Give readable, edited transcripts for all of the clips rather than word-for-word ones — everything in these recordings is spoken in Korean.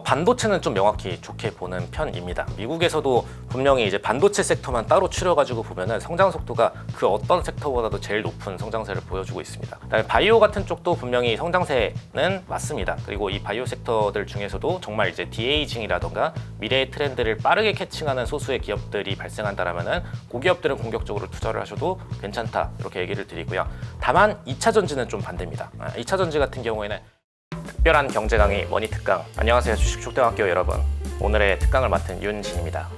반도체는 좀 명확히 좋게 보는 편입니다. 미국에서도 분명히 이제 반도체 섹터만 따로 추려가지고 보면은 성장 속도가 그 어떤 섹터보다도 제일 높은 성장세를 보여주고 있습니다. 그다음에 바이오 같은 쪽도 분명히 성장세는 맞습니다. 그리고 이 바이오 섹터들 중에서도 정말 이제 디에이징이라던가 미래의 트렌드를 빠르게 캐칭하는 소수의 기업들이 발생한다라면은 그 기업들은 공격적으로 투자를 하셔도 괜찮다 이렇게 얘기를 드리고요. 다만 2차 전지는 좀 반대입니다. 2차 전지 같은 경우에는 특별한 경제 강의 머니 특강. 안녕하세요 주식초등학교 여러분. 오늘의 특강을 맡은 윤진입니다.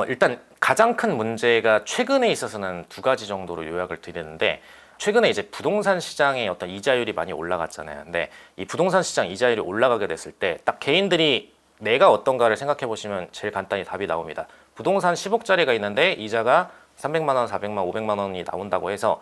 일단 가장 큰 문제가 최근에 있어서는 두 가지 정도로 요약을 드리는데, 최근에 이제 부동산 시장의 어떤 이자율이 많이 올라갔잖아요. 근데 이 부동산 시장 이자율이 올라가게 됐을 때 딱 개인들이 내가 어떤가를 생각해 보시면 제일 간단히 답이 나옵니다. 부동산 10억짜리가 있는데 이자가 300만 원, 400만, 500만 원이 나온다고 해서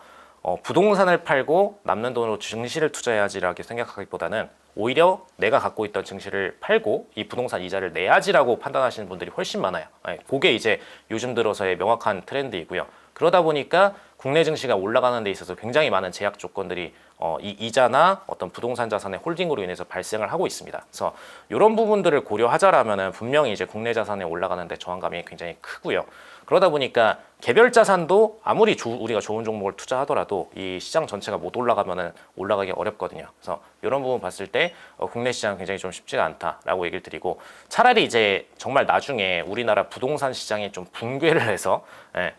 부동산을 팔고 남는 돈으로 증시를 투자해야지라고 생각하기보다는 오히려 내가 갖고 있던 증시를 팔고 이 부동산 이자를 내야지라고 판단하시는 분들이 훨씬 많아요. 그게 이제 요즘 들어서의 명확한 트렌드이고요. 그러다 보니까 국내 증시가 올라가는 데 있어서 굉장히 많은 제약 조건들이 이 이자나 어떤 부동산 자산의 홀딩으로 인해서 발생을 하고 있습니다. 그래서 이런 부분들을 고려하자라면은 분명히 이제 국내 자산에 올라가는데 저항감이 굉장히 크고요. 그러다 보니까 개별 자산도 아무리 우리가 좋은 종목을 투자하더라도 이 시장 전체가 못 올라가면은 올라가기 어렵거든요. 그래서 이런 부분 봤을 때 국내 시장은 굉장히 좀 쉽지가 않다라고 얘기를 드리고, 차라리 이제 정말 나중에 우리나라 부동산 시장이 좀 붕괴를 해서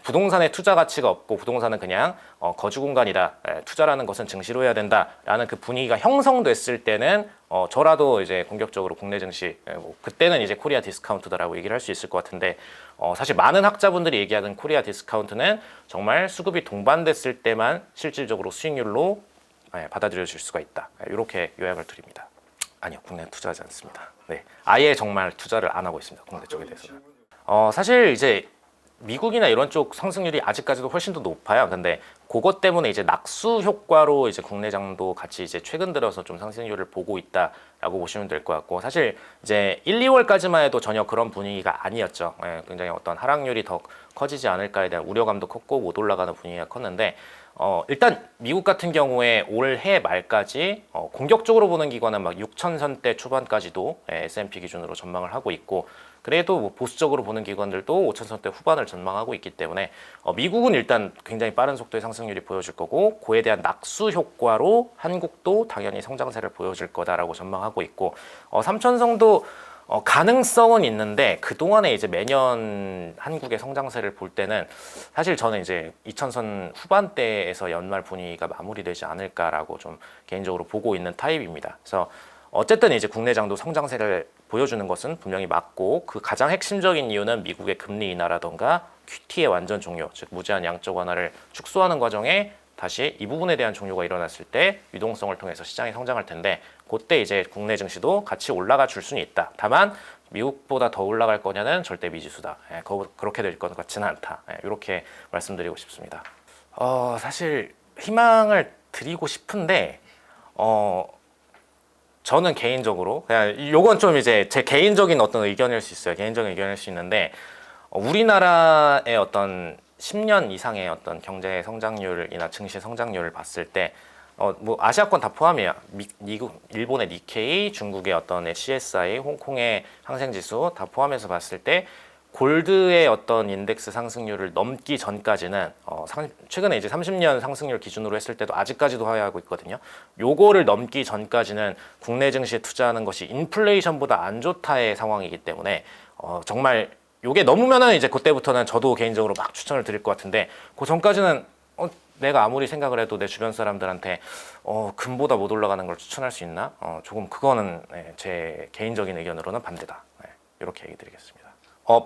부동산의 투자 가치가 없고 부동산은 그냥 거주 공간이다, 투자라는 것은 증시로 해야 된다라는 그 분위기가 형성됐을 때는 저라도 이제 공격적으로 국내 증시, 그때는 이제 코리아 디스카운트다라고 얘기를 할 수 있을 것 같은데, 사실 많은 학자분들이 얘기하는 코리아 디스카운트는 정말 수급이 동반됐을 때만 실질적으로 수익률로 받아들여질 수가 있다. 이렇게 요약을 드립니다. 아니요, 국내에 투자하지 않습니다. 네, 아예 정말 투자를 안 하고 있습니다. 국내 쪽에 대해서는. 사실 이제 미국이나 이런 쪽 상승률이 아직까지도 훨씬 더 높아요. 근데 그것 때문에 이제 낙수 효과로 이제 국내장도 같이 이제 최근 들어서 좀 상승률을 보고 있다라고 보시면 될 것 같고, 사실 이제 1, 2월까지만 해도 전혀 그런 분위기가 아니었죠. 굉장히 어떤 하락률이 더 커지지 않을까에 대한 우려감도 컸고 못 올라가는 분위기가 컸는데, 일단 미국 같은 경우에 올해 말까지 공격적으로 보는 기관은 막 6,000선대 초반까지도 S&P 기준으로 전망을 하고 있고, 그래도 뭐 보수적으로 보는 기관들도 5,000선대 후반을 전망하고 있기 때문에 미국은 일단 굉장히 빠른 속도의 상승률이 보여질 거고, 그에 대한 낙수 효과로 한국도 당연히 성장세를 보여줄 거다라고 전망하고 있고, 삼천성도 가능성은 있는데 그동안에 이제 매년 한국의 성장세를 볼 때는 사실 저는 이제 2000선 후반대에서 연말 분위기가 마무리되지 않을까라고 좀 개인적으로 보고 있는 타입입니다. 그래서 어쨌든 이제 국내장도 성장세를 보여주는 것은 분명히 맞고, 그 가장 핵심적인 이유는 미국의 금리 인하라던가 QT의 완전 종료, 즉 무제한 양적 완화를 축소하는 과정에 다시 이 부분에 대한 종료가 일어났을 때 유동성을 통해서 시장이 성장할 텐데, 그때 이제 국내 증시도 같이 올라가 줄 수는 있다. 다만 미국보다 더 올라갈 거냐는 절대 미지수다. 그렇게 될 것 같지는 않다. 이렇게 말씀드리고 싶습니다. 사실 희망을 드리고 싶은데 저는 개인적으로 그냥 요건 좀 이제 제 개인적인 어떤 의견일 수 있어요. 개인적인 의견일 수 있는데, 우리나라의 어떤 10년 이상의 어떤 경제 성장률이나 증시 성장률을 봤을 때 뭐 아시아권 다 포함이에요. 미국, 일본의 니케이, 중국의 어떤 CSI, 홍콩의 항생지수 다 포함해서 봤을 때 골드의 어떤 인덱스 상승률을 넘기 전까지는 최근에 이제 30년 상승률 기준으로 했을 때도 아직까지도 하회하고 있거든요. 요거를 넘기 전까지는 국내 증시에 투자하는 것이 인플레이션보다 안 좋다의 상황이기 때문에 정말 요게 넘으면은 이제 그때부터는 저도 개인적으로 막 추천을 드릴 것 같은데, 그 전까지는 내가 아무리 생각을 해도 내 주변 사람들한테 금보다 못 올라가는 걸 추천할 수 있나? 조금 그거는 제 개인적인 의견으로는 반대다. 이렇게 얘기 드리겠습니다.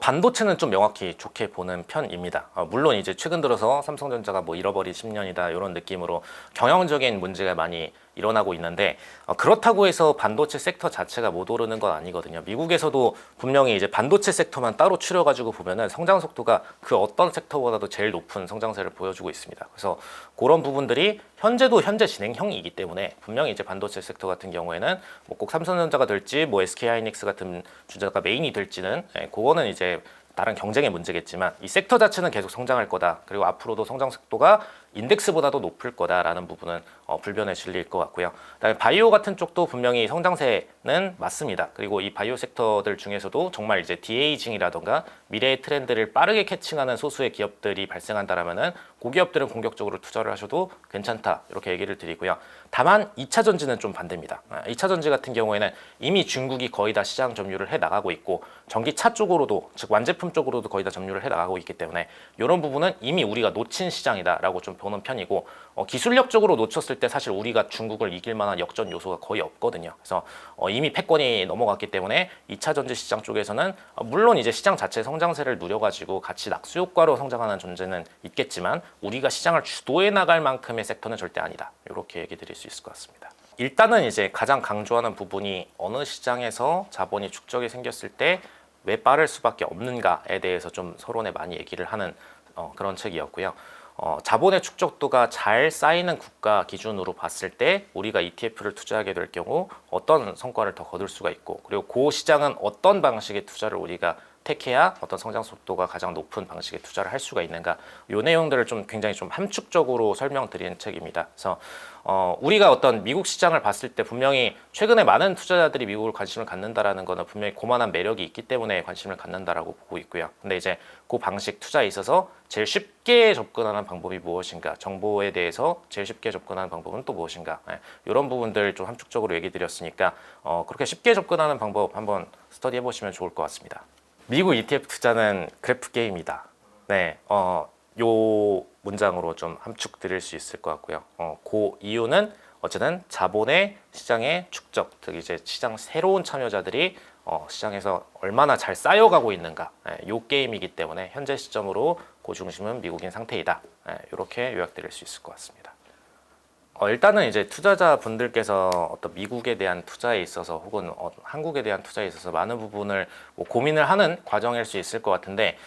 반도체는 좀 명확히 좋게 보는 편입니다. 물론 이제 최근 들어서 삼성전자가 뭐 잃어버린 10년이다 이런 느낌으로 경영적인 문제가 많이 일어나고 있는데, 그렇다고 해서 반도체 섹터 자체가 못 오르는 건 아니거든요. 미국에서도 분명히 이제 반도체 섹터만 따로 추려가지고 보면은 성장 속도가 그 어떤 섹터보다도 제일 높은 성장세를 보여주고 있습니다. 그래서 그런 부분들이 현재도 현재 진행형이기 때문에 분명히 이제 반도체 섹터 같은 경우에는 뭐 꼭 삼성전자가 될지 뭐 SK하이닉스 같은 주자가 메인이 될지는 그거는 이제 다른 경쟁의 문제겠지만 이 섹터 자체는 계속 성장할 거다. 그리고 앞으로도 성장 속도가 인덱스보다도 높을 거다라는 부분은 불변의 진리일 것 같고요. 그다음에 바이오 같은 쪽도 분명히 성장세는 맞습니다. 그리고 이 바이오 섹터들 중에서도 정말 이제 디에이징이라던가 미래의 트렌드를 빠르게 캐칭하는 소수의 기업들이 발생한다라면은 고기업들은 공격적으로 투자를 하셔도 괜찮다 이렇게 얘기를 드리고요. 다만 2차 전지는 좀 반대입니다. 2차 전지 같은 경우에는 이미 중국이 거의 다 시장 점유를 해 나가고 있고 전기차 쪽으로도 즉 완제품 쪽으로도 거의 다 점유를 해 나가고 있기 때문에 이런 부분은 이미 우리가 놓친 시장이다라고 좀 보는 편이고 기술력적으로 놓쳤을 때 사실 우리가 중국을 이길 만한 역전 요소가 거의 없거든요. 그래서 이미 패권이 넘어갔기 때문에 2차 전지 시장 쪽에서는 물론 이제 시장 자체 성장세를 누려가지고 같이 낙수 효과로 성장하는 존재는 있겠지만 우리가 시장을 주도해 나갈 만큼의 섹터는 절대 아니다. 이렇게 얘기 드릴 수 있을 것 같습니다. 일단은 이제 가장 강조하는 부분이 어느 시장에서 자본이 축적이 생겼을 때 왜 빠를 수밖에 없는가에 대해서 좀 서론에 많이 얘기를 하는 그런 책이었고요. 자본의 축적도가 잘 쌓이는 국가 기준으로 봤을 때 우리가 ETF를 투자하게 될 경우 어떤 성과를 더 거둘 수가 있고 그리고 그 시장은 어떤 방식의 투자를 우리가 택해야 어떤 성장 속도가 가장 높은 방식의 투자를 할 수가 있는가 이 내용들을 좀 굉장히 좀 함축적으로 설명드리는 책입니다. 그래서 우리가 어떤 미국 시장을 봤을 때 분명히 최근에 많은 투자자들이 미국을 관심을 갖는다라는 거는 분명히 고만한 매력이 있기 때문에 관심을 갖는다라고 보고 있고요. 근데 이제 그 방식 투자에 있어서 제일 쉽게 접근하는 방법이 무엇인가, 정보에 대해서 제일 쉽게 접근하는 방법은 또 무엇인가, 이런 부분들 좀 함축적으로 얘기 드렸으니까 그렇게 쉽게 접근하는 방법 한번 스터디해 보시면 좋을 것 같습니다. 미국 ETF 투자는 그래프 게임이다. 네, 요 문장으로 좀 함축 드릴 수 있을 것 같고요. 그 이유는 어쨌든 자본의 시장의 축적, 즉 이제 시장 새로운 참여자들이 시장에서 얼마나 잘 쌓여가고 있는가, 요 게임이기 때문에 현재 시점으로 그 중심은 미국인 상태이다. 이렇게 요약드릴 수 있을 것 같습니다. 일단은 이제 투자자분들께서 어떤 미국에 대한 투자에 있어서 혹은 한국에 대한 투자에 있어서 많은 부분을 뭐 고민을 하는 과정일 수 있을 것 같은데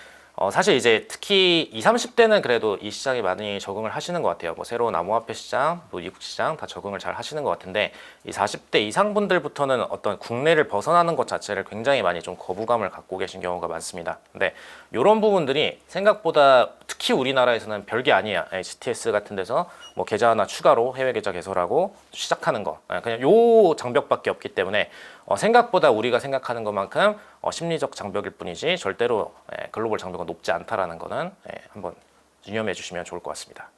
사실 이제 특히 20, 30대는 그래도 이 시장에 많이 적응을 하시는 것 같아요. 뭐 새로운 암호화폐 시장, 뭐 미국 시장 다 적응을 잘 하시는 것 같은데 이 40대 이상 분들부터는 어떤 국내를 벗어나는 것 자체를 굉장히 많이 좀 거부감을 갖고 계신 경우가 많습니다. 근데 이런 부분들이 생각보다 특히 우리나라에서는 별게 아니야. GTS 같은 데서 뭐 계좌 하나 추가로 해외 계좌 개설하고 시작하는 거 그냥 요 장벽밖에 없기 때문에 생각보다 우리가 생각하는 것만큼 심리적 장벽일 뿐이지 절대로 글로벌 장벽은 높지 않다라는 거는 한번 유념해 주시면 좋을 것 같습니다.